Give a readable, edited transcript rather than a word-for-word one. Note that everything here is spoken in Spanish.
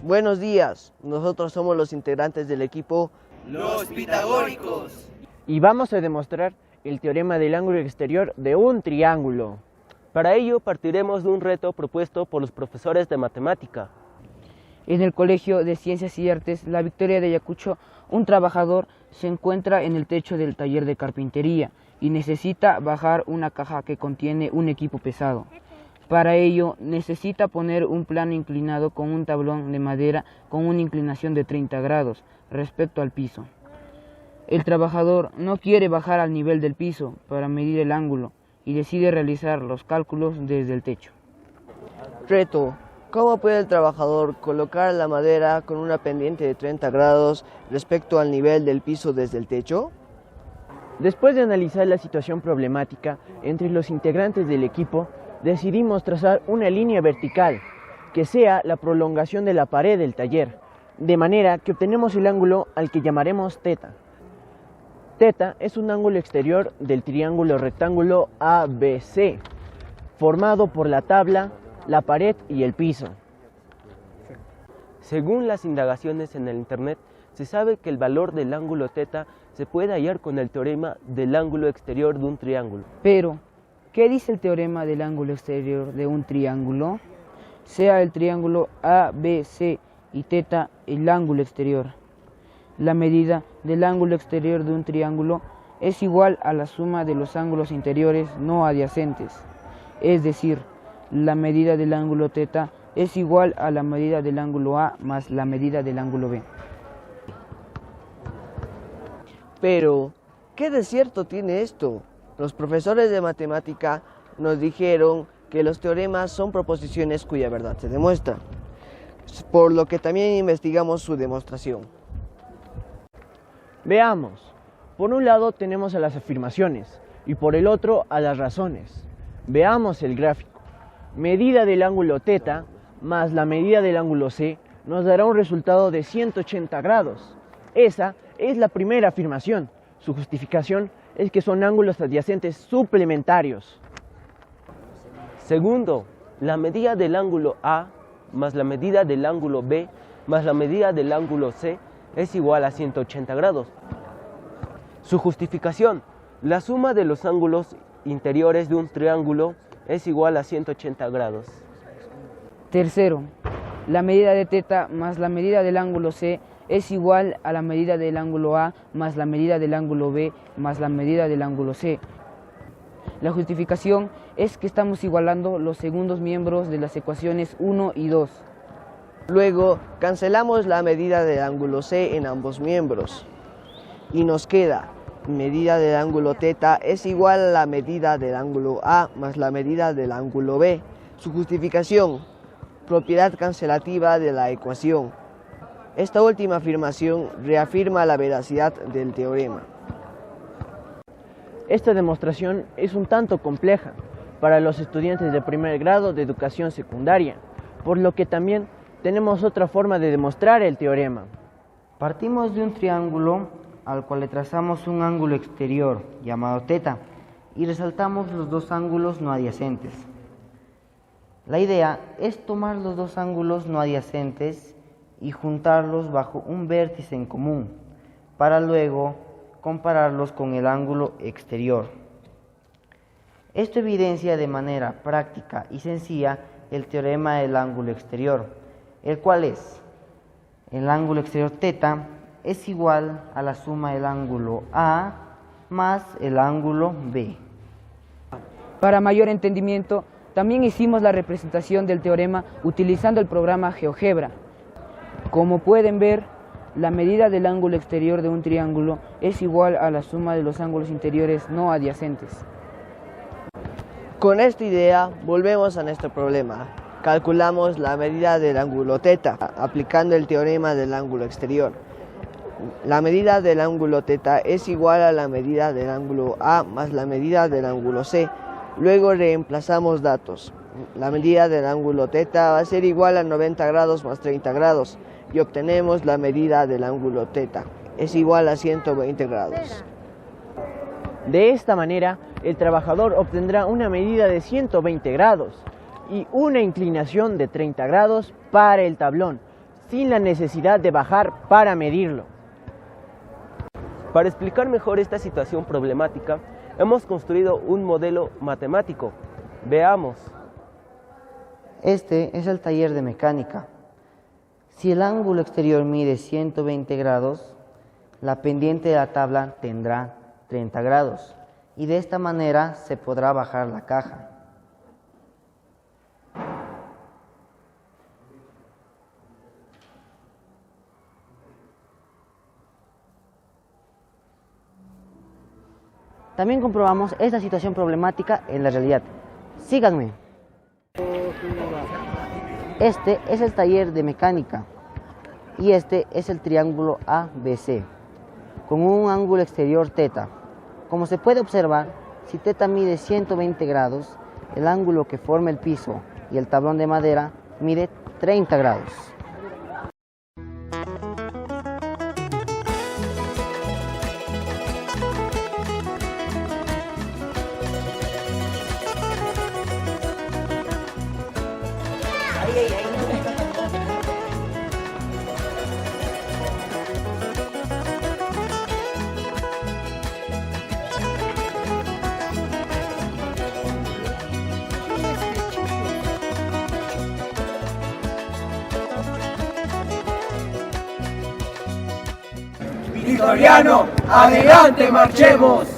Buenos días, nosotros somos los integrantes del equipo Los Pitagóricos. Y vamos a demostrar el teorema del ángulo exterior de un triángulo. Para ello partiremos de un reto propuesto por los profesores de matemática. En el Colegio de Ciencias y Artes La Victoria de Ayacucho, un trabajador se encuentra en el techo del taller de carpintería y necesita bajar una caja que contiene un equipo pesado. Para ello necesita poner un plano inclinado con un tablón de madera con una inclinación de 30 grados respecto al piso. El trabajador no quiere bajar al nivel del piso para medir el ángulo y decide realizar los cálculos desde el techo. Reto. ¿Cómo puede el trabajador colocar la madera con una pendiente de 30 grados respecto al nivel del piso desde el techo? Después de analizar la situación problemática entre los integrantes del equipo, decidimos trazar una línea vertical que sea la prolongación de la pared del taller, de manera que obtenemos el ángulo al que llamaremos θ. θ es un ángulo exterior del triángulo rectángulo ABC, formado por la tabla, la pared y el piso. Según las indagaciones en el internet, se sabe que el valor del ángulo θ se puede hallar con el teorema del ángulo exterior de un triángulo. Pero, ¿qué dice el teorema del ángulo exterior de un triángulo? Sea el triángulo ABC y θ el ángulo exterior. La medida del ángulo exterior de un triángulo es igual a la suma de los ángulos interiores no adyacentes, es decir, la medida del ángulo θ es igual a la medida del ángulo A más la medida del ángulo B. Pero, ¿qué de cierto tiene esto? Los profesores de matemática nos dijeron que los teoremas son proposiciones cuya verdad se demuestra, por lo que también investigamos su demostración. Veamos, por un lado tenemos a las afirmaciones y por el otro a las razones. Veamos el gráfico. Medida del ángulo θ más la medida del ángulo C nos dará un resultado de 180 grados. Esa es la primera afirmación. Su justificación es que son ángulos adyacentes suplementarios. Segundo, la medida del ángulo A más la medida del ángulo B más la medida del ángulo C es igual a 180 grados. Su justificación, la suma de los ángulos interiores de un triángulo es igual a 180 grados. Tercero, la medida de θ más la medida del ángulo C es igual a la medida del ángulo A más la medida del ángulo B más la medida del ángulo C. La justificación es que estamos igualando los segundos miembros de las ecuaciones 1 y 2. Luego, cancelamos la medida del ángulo C en ambos miembros y nos queda medida del ángulo θ es igual a la medida del ángulo A más la medida del ángulo B. Su justificación, propiedad cancelativa de la ecuación. Esta última afirmación reafirma la veracidad del teorema. Esta demostración es un tanto compleja para los estudiantes de primer grado de educación secundaria, por lo que también tenemos otra forma de demostrar el teorema. Partimos de un triángulo al cual le trazamos un ángulo exterior llamado θ y resaltamos los dos ángulos no adyacentes. La idea es tomar los dos ángulos no adyacentes y juntarlos bajo un vértice en común para luego compararlos con el ángulo exterior. Esto evidencia de manera práctica y sencilla el teorema del ángulo exterior, el cual es: el ángulo exterior θ es igual a la suma del ángulo A más el ángulo B. Para mayor entendimiento, también hicimos la representación del teorema utilizando el programa GeoGebra. Como pueden ver, la medida del ángulo exterior de un triángulo es igual a la suma de los ángulos interiores no adyacentes. Con esta idea, volvemos a nuestro problema. Calculamos la medida del ángulo θ, aplicando el teorema del ángulo exterior. La medida del ángulo θ es igual a la medida del ángulo A más la medida del ángulo C. Luego reemplazamos datos. La medida del ángulo θ va a ser igual a 90 grados más 30 grados y obtenemos la medida del ángulo θ. Es igual a 120 grados. De esta manera, el trabajador obtendrá una medida de 120 grados y una inclinación de 30 grados para el tablón, sin la necesidad de bajar para medirlo. Para explicar mejor esta situación problemática, hemos construido un modelo matemático. Veamos. Este es el taller de mecánica. Si el ángulo exterior mide 120 grados, la pendiente de la tabla tendrá 30 grados y de esta manera se podrá bajar la caja. También comprobamos esta situación problemática en la realidad. Síganme. Este es el taller de mecánica y este es el triángulo ABC con un ángulo exterior θ. Como se puede observar, si θ mide 120 grados, el ángulo que forma el piso y el tablón de madera mide 30 grados. Vitoriano, adelante, marchemos.